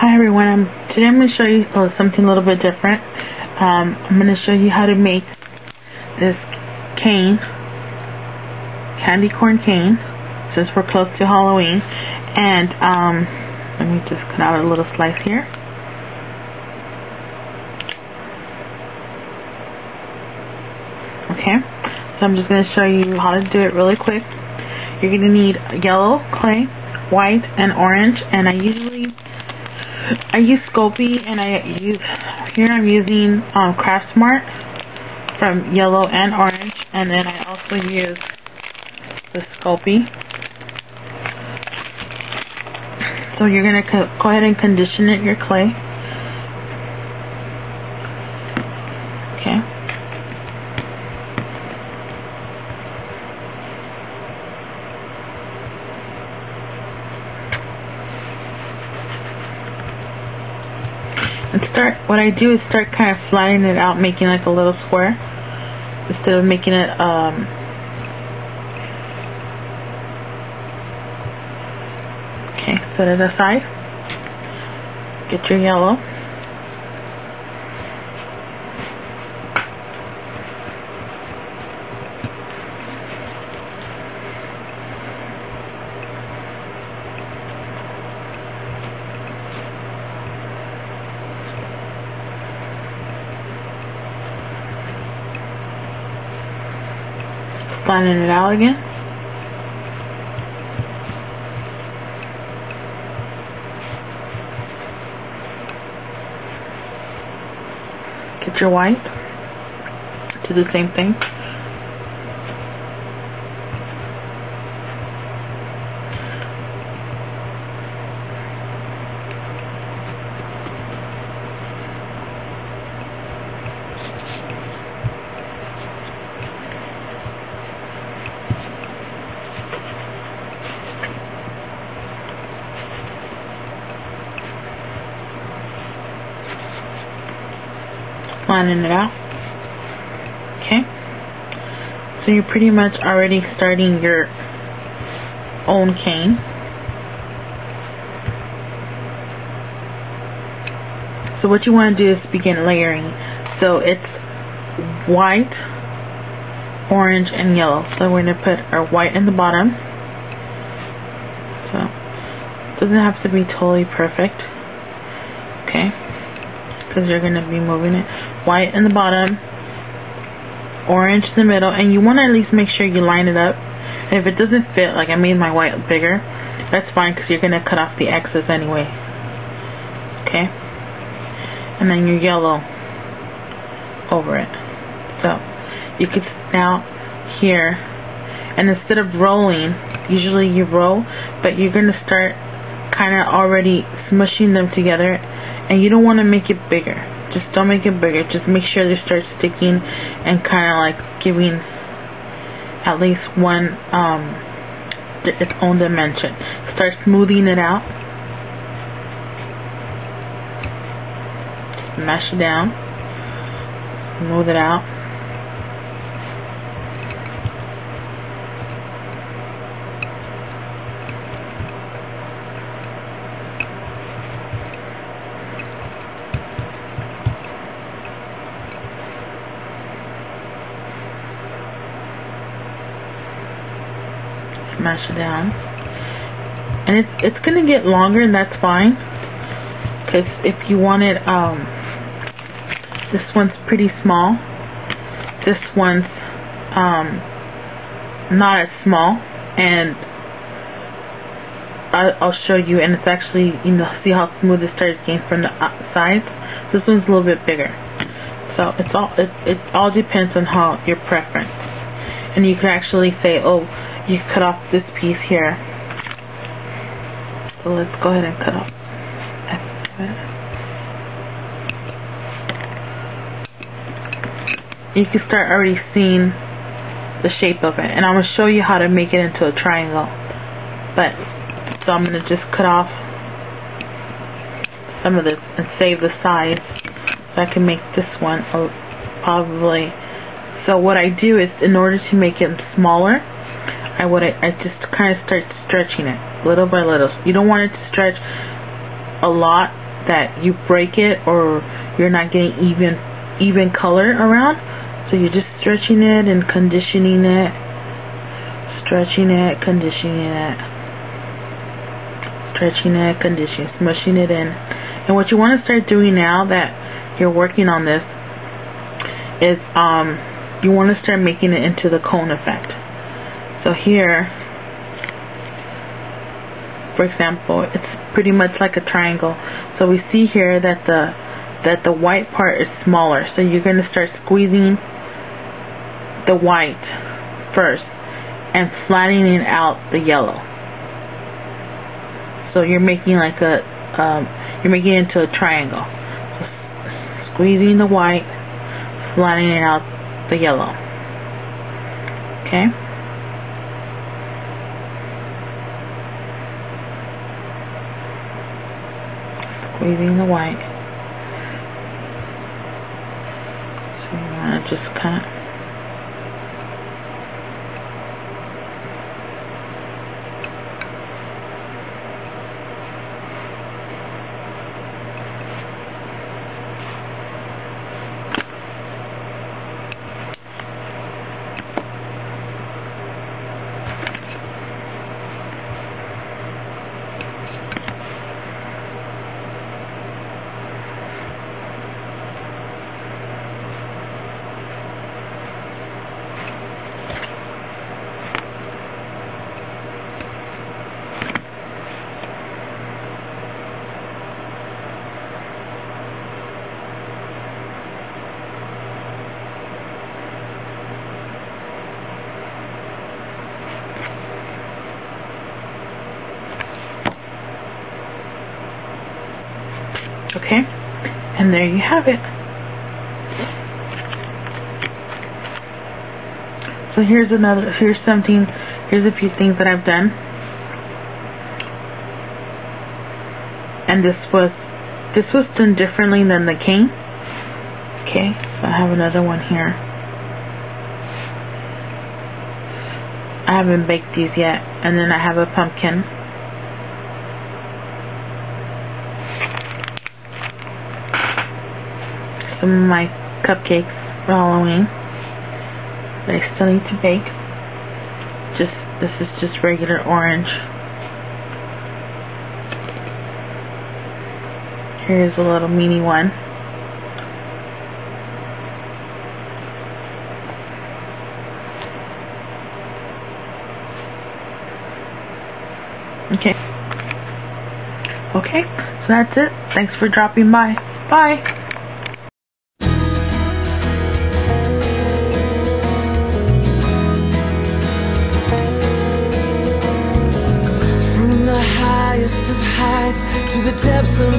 Hi everyone, today I'm going to show you something a little bit different. I'm going to show you how to make this cane, candy corn cane, since we're close to Halloween. And let me just cut out a little slice here. Okay, so I'm just going to show you how to do it really quick. You're going to need yellow clay, white, and orange, and I use Scoopy, and I'm using Craft Smart from yellow and orange, and then I also use the Scoopy. So you're going to go ahead and condition your clay. Okay. What I do is start kind of flattening it out, making like a little square instead of making it okay, set it aside. Get your yellow. Flattening it out again. Get your white. Do the same thing. Flattening it out. Okay, so you're pretty much already starting your own cane. So what you want to do is begin layering. So it's white, orange, and yellow. So we're going to put our white in the bottom. So it doesn't have to be totally perfect, okay, because you're going to be moving it. White in the bottom, orange in the middle, and you want to at least make sure you line it up. And if it doesn't fit, like I made my white bigger, that's fine because you're going to cut off the excess anyway. Okay, and then your yellow over it. So you could now here, and instead of rolling, usually you roll, but you're going to start kind of already smushing them together, and you don't want to make it bigger. Just don't make it bigger. Just make sure they start sticking and kind of like giving at least one its own dimension. Start smoothing it out. Just mash it down. Smooth it out. Mash it down, and it's gonna get longer, and that's fine, because if you want it, this one's pretty small, this one's not as small, and I'll show you, and it's actually, you know, see how smooth it starts getting from the sides. This one's a little bit bigger, so it all depends on how your preference, and you can actually say, oh, you cut off this piece here. So let's go ahead and cut off. You can start already seeing the shape of it, and I'm going to show you how to make it into a triangle. But so I'm going to just cut off some of this and save the sides so I can make this one probably. So what I do is, in order to make it smaller, I just kind of start stretching it little by little. You don't want it to stretch a lot that you break it or you're not getting even color around. So you're just stretching it and conditioning it, stretching it, conditioning it, stretching it, conditioning, smushing it in. And what you want to start doing now that you're working on this is you want to start making it into the cone effect. So here, for example, it's pretty much like a triangle. So we see here that the white part is smaller. So you're going to start squeezing the white first and flattening out the yellow. So you're making like you're making it into a triangle. So squeezing the white, flattening out the yellow. Okay. Squeezing the white. So you want to just kind of okay, and there you have it. So here's a few things that I've done. And this was done differently than the cane. Okay, so I have another one here. I haven't baked these yet. And then I have a pumpkin. Some of my cupcakes for Halloween that I still need to bake. This is just regular orange. Here's a little mini one. Okay. Okay, so that's it. Thanks for dropping by. Bye. Of heights to the depths of